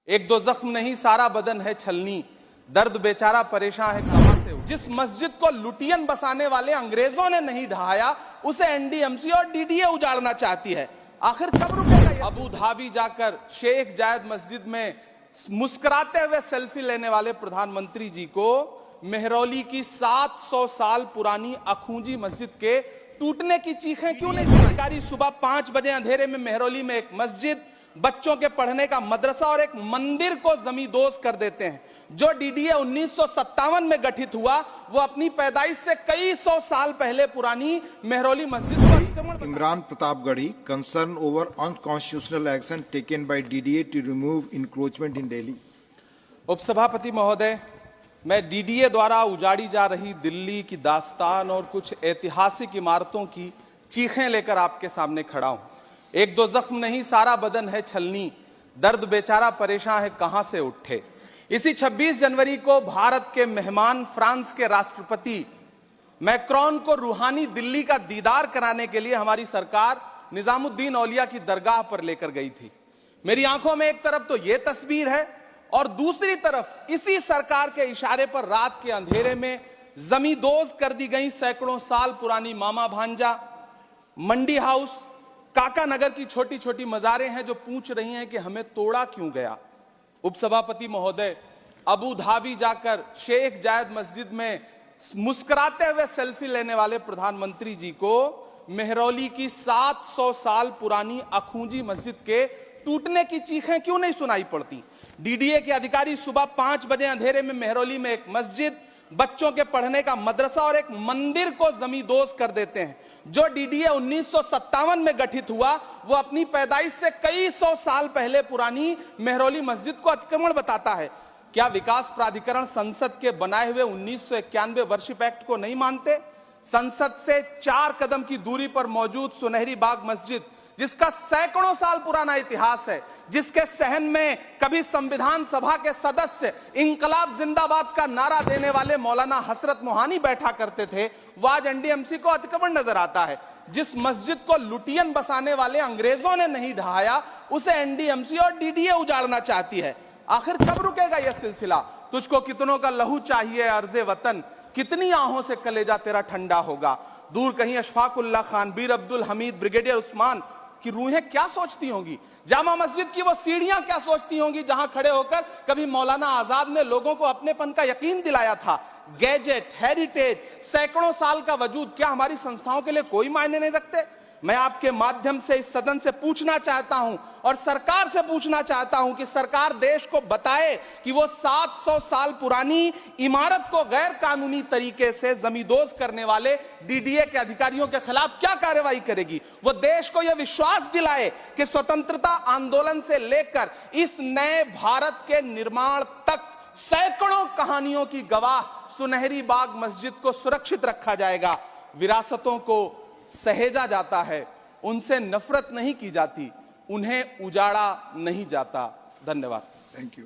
एक दो जख्म नहीं सारा बदन है छलनी, दर्द बेचारा परेशान है कहां से। जिस मस्जिद को लुटियन बसाने वाले अंग्रेजों ने नहीं ढहाया उसे एनडीएमसी और डीडीए उजाड़ना चाहती है। आखिर कब रुकेगा? अबू धाबी जाकर शेख जायद मस्जिद में मुस्कुराते हुए सेल्फी लेने वाले प्रधानमंत्री जी को मेहरौली की 700 साल पुरानी अखूंजी मस्जिद के टूटने की चीखें क्यों नहीं सुनाई? अधिकारी सुबह 5 बजे अंधेरे में मेहरौली में एक मस्जिद, बच्चों के पढ़ने का मदरसा और एक मंदिर को जमींदोज कर देते हैं। जो डीडीए 1957 में गठित हुआ वो अपनी पैदाइश से कई सौ साल पहले पुरानी मेहरौली मस्जिद को अतिक्रमण। Imran Pratapgarhi concern over unconstitutional action taken by DDA to remove encroachment in Delhi. उपसभापति महोदय, मैं डीडीए द्वारा उजाड़ी जा रही दिल्ली की दास्तान और कुछ ऐतिहासिक इमारतों की चीखें लेकर आपके सामने खड़ा हूं। एक दो जख्म नहीं सारा बदन है छलनी, दर्द बेचारा परेशान है कहां से उठे। इसी 26 जनवरी को भारत के मेहमान फ्रांस के राष्ट्रपति मैक्रोन को रूहानी दिल्ली का दीदार कराने के लिए हमारी सरकार निजामुद्दीन औलिया की दरगाह पर लेकर गई थी। मेरी आंखों में एक तरफ तो यह तस्वीर है और दूसरी तरफ इसी सरकार के इशारे पर रात के अंधेरे में जमींदोज कर दी गई सैकड़ों साल पुरानी मामा भांजा, मंडी हाउस, काका नगर की छोटी छोटी मजारें हैं जो पूछ रही हैं कि हमें तोड़ा क्यों गया। उपसभापति महोदय, अबू धाबी जाकर शेख जायद मस्जिद में मुस्कुराते हुए सेल्फी लेने वाले प्रधानमंत्री जी को मेहरौली की 700 साल पुरानी अखूंजी मस्जिद के टूटने की चीखें क्यों नहीं सुनाई पड़ती? डीडीए के अधिकारी सुबह 5 बजे अंधेरे में मेहरौली में एक मस्जिद, बच्चों के पढ़ने का मदरसा और एक मंदिर को जमींदोज कर देते हैं। जो डीडीए 1957 में गठित हुआ वो अपनी पैदाइश से कई सौ साल पहले पुरानी मेहरौली मस्जिद को अतिक्रमण बताता है। क्या विकास प्राधिकरण संसद के बनाए हुए 1991 वर्शिप एक्ट को नहीं मानते? संसद से 4 कदम की दूरी पर मौजूद सुनहरी बाग मस्जिद, जिसका सैकड़ों साल पुराना इतिहास है, जिसके सहन में कभी संविधान सभा के सदस्य इंकलाब जिंदाबाद का नारा देने वाले मौलाना हसरत मोहानी बैठा करते थे, वो आज एनडीएमसी को अतिक्रमण नजर आता है। जिस मस्जिद को लुटियन बसाने वाले अंग्रेजों ने नहीं ढहाया उसे एनडीएमसी और डीडीए उजाड़ना चाहती है। आखिर कब रुकेगा यह सिलसिला? तुझको कितनों का लहू चाहिए अर्ज़े वतन, कितनी आहों से कलेजा तेरा ठंडा होगा। दूर कहीं अशफाकुल्लाह खान, बीर अब्दुल हमीद, ब्रिगेडियर उस्मान की रूहें क्या सोचती होंगी? जामा मस्जिद की वो सीढ़ियां क्या सोचती होंगी जहां खड़े होकर कभी मौलाना आजाद ने लोगों को अपनेपन का यकीन दिलाया था। गैजेट, हेरिटेज, सैकड़ों साल का वजूद क्या हमारी संस्थाओं के लिए कोई मायने नहीं रखते? मैं आपके माध्यम से इस सदन से पूछना चाहता हूं और सरकार से पूछना चाहता हूं कि सरकार देश को बताए कि वो 700 साल पुरानी इमारत को गैर कानूनी तरीके से जमींदोज करने वाले डीडीए के अधिकारियों के खिलाफ क्या कार्रवाई करेगी। वो देश को यह विश्वास दिलाए कि स्वतंत्रता आंदोलन से लेकर इस नए भारत के निर्माण तक सैकड़ों कहानियों की गवाह सुनहरी बाग मस्जिद को सुरक्षित रखा जाएगा। विरासतों को सहेजा जाता है, उनसे नफरत नहीं की जाती, उन्हें उजाड़ा नहीं जाता। धन्यवाद। Thank you.